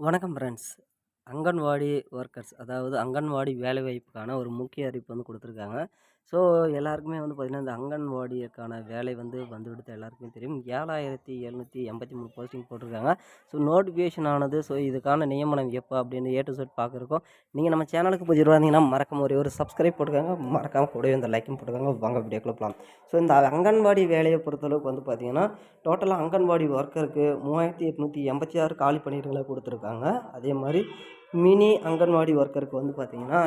வணக்கம் friends. Anganwadi workers அதாவது அங்கன்வாடி வேலைவாய்ப்புக்கான ஒரு முக்கிய அறிவிப்பு குடுத்துருக்காங்க. ஸோ எல்லாருக்குமே பார்த்தீங்கன்னா, இந்த அங்கன்வாடிக்கான வேலை வந்துவிடுது எல்லாருக்குமே தெரியும். 7783 போஸ்டிங் போட்டிருக்காங்க. ஸோ நோட்டிஃபிகேஷன் ஆனது. ஸோ இதுக்கான நியமனம் எப்போ அப்படின்னு ஏ டூ இசட் பார்க்குறோம். நீங்கள் நம்ம சேனலுக்கு புதியவரா இருந்தீங்கன்னா மறக்காம ஒரே ஒரு சப்ஸ்கிரைப் போட்டுக்கோங்க. மறக்காம கூடவே இந்த லைக்கும் போட்டுக்கோங்க. வாங்க வீடியோக்குள்ள போலாம். ஸோ இந்த அங்கன்வாடி வேலையை பொறுத்தளவுக்கு பார்த்தீங்கன்னா, டோட்டலா அங்கன்வாடி ஒர்க்கருக்கு 3886 காலி பணியிடங்கள குடுத்துருக்காங்க. அதே மாரி மினி அங்கன்வாடி ஒர்க்கருக்கு பார்த்தீங்கன்னா,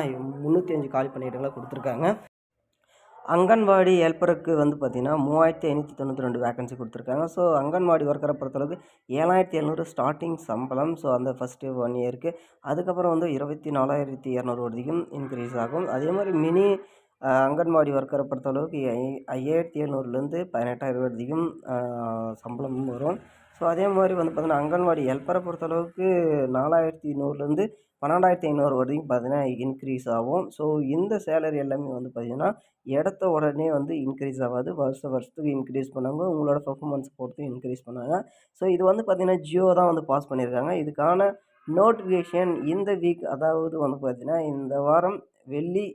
305 காலி பணியிடங்கள குடுத்துருக்காங்க. அங்கன்வாடி ஹெல்ப்பருக்கு பார்த்தீங்கன்னா, 3592 வேக்கன்சி குடுத்துருக்காங்க. ஸோ அங்கன்வாடி ஒர்க்கர பொறுத்தளவுக்கு 7700 ஸ்டார்ட்டிங் சம்பளம். ஸோ அந்த ஃபர்ஸ்ட்டு 1 இயருக்கு. அதுக்கப்புறம் 24,200 வரைக்கும் இன்க்ரீஸ் ஆகும். அதே மாரி மினி அங்கன்வாடி ஒர்க்கர பொறுத்தளவுக்கு 5700லேருந்து 18,000 வரைக்கும் சம்பளமும் வரும். ஸோ அதே மாரி பார்த்தீங்கன்னா, அங்கன்வாடி ஹெல்ப்பர பொறுத்தளவுக்கு 4100லேருந்து 12,500 வரைக்கும் பார்த்தீங்கன்னா இன்க்ரீஸ் ஆகும். ஸோ இந்த சேலரி எல்லாமே பார்த்தீங்கன்னா, எடுத்த உடனே இன்க்ரீஸ் ஆகாது. வருஷத்துக்கு இன்க்ரீஸ் பண்ணுவாங்க. உங்களோட பெர்ஃபார்மன்ஸ் பொறுத்து இன்க்ரீஸ் பண்ணுவாங்க. ஸோ இது பார்த்தீங்கன்னா, ஜியோ தான் பாஸ் பண்ணியிருக்காங்க. இதுக்கான நோட்டிஃபிகேஷன் இந்த வீக் அதாவது பார்த்தீங்கன்னா, இந்த வாரம் வெள்ளி,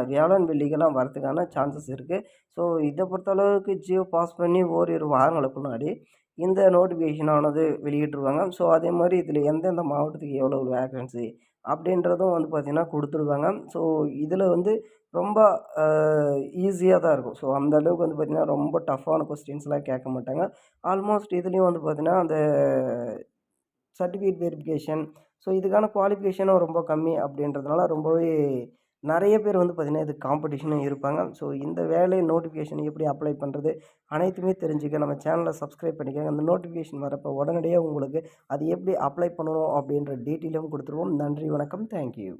வியாழன், வெள்ளிக்கெல்லாம் வரதுக்கான சான்சஸ் இருக்கு. ஸோ இத பொறுத்தளவுக்கு ஜியோ பாஸ் பண்ணி ஓரிரு வாரங்களுக்கு முன்னாடி இந்த நோட்டிஃபிகேஷன் ஆனது வெளியிட்டுருவாங்க. ஸோ அதே மாரி இதில எந்தெந்த மாவட்டத்துக்கு எவ்வளோ வேக்கன்சி அப்படின்றதும் பார்த்தீங்கன்னா குடுத்துருவாங்க. ஸோ இதில ரொம்ப அ ஈஸியா தான் இருக்கும். ஸோ அந்த அளவுக்கு பார்த்தீங்கன்னா, ரொம்ப டஃப்பான கொஸ்டின்ஸ்லாம் கேட்க மாட்டாங்க. ஆல்மோஸ்ட் இதுலயும் பார்த்தீங்கன்னா, அந்த சர்டிஃபிகேட் வெரிஃபிகேஷன். ஸோ இதுக்கான குவாலிஃபிகேஷனும் ரொம்ப கம்மி அப்படின்றதுனால ரொம்பவே நெறைய பேர் பார்த்தீங்கன்னா, இதுக்கு காம்படிஷனும் இருப்பாங்க. ஸோ இந்த வேலை நோட்டிஃபிகேஷன் எப்படி அப்ளை பண்ணுறது அனைத்துமே தெரிஞ்சுக்க நம்ம சேனலை சப்ஸ்கிரைப் பண்ணிக்கங்க. அந்த நோட்டிஃபிகேஷன் வரப்போ உடனடியா உங்களுக்கு அது எப்படி அப்ளை பண்ணணும் அப்படின்ற டீட்டெயிலும் குடுத்துருவோம். நன்றி, வணக்கம். Thank you.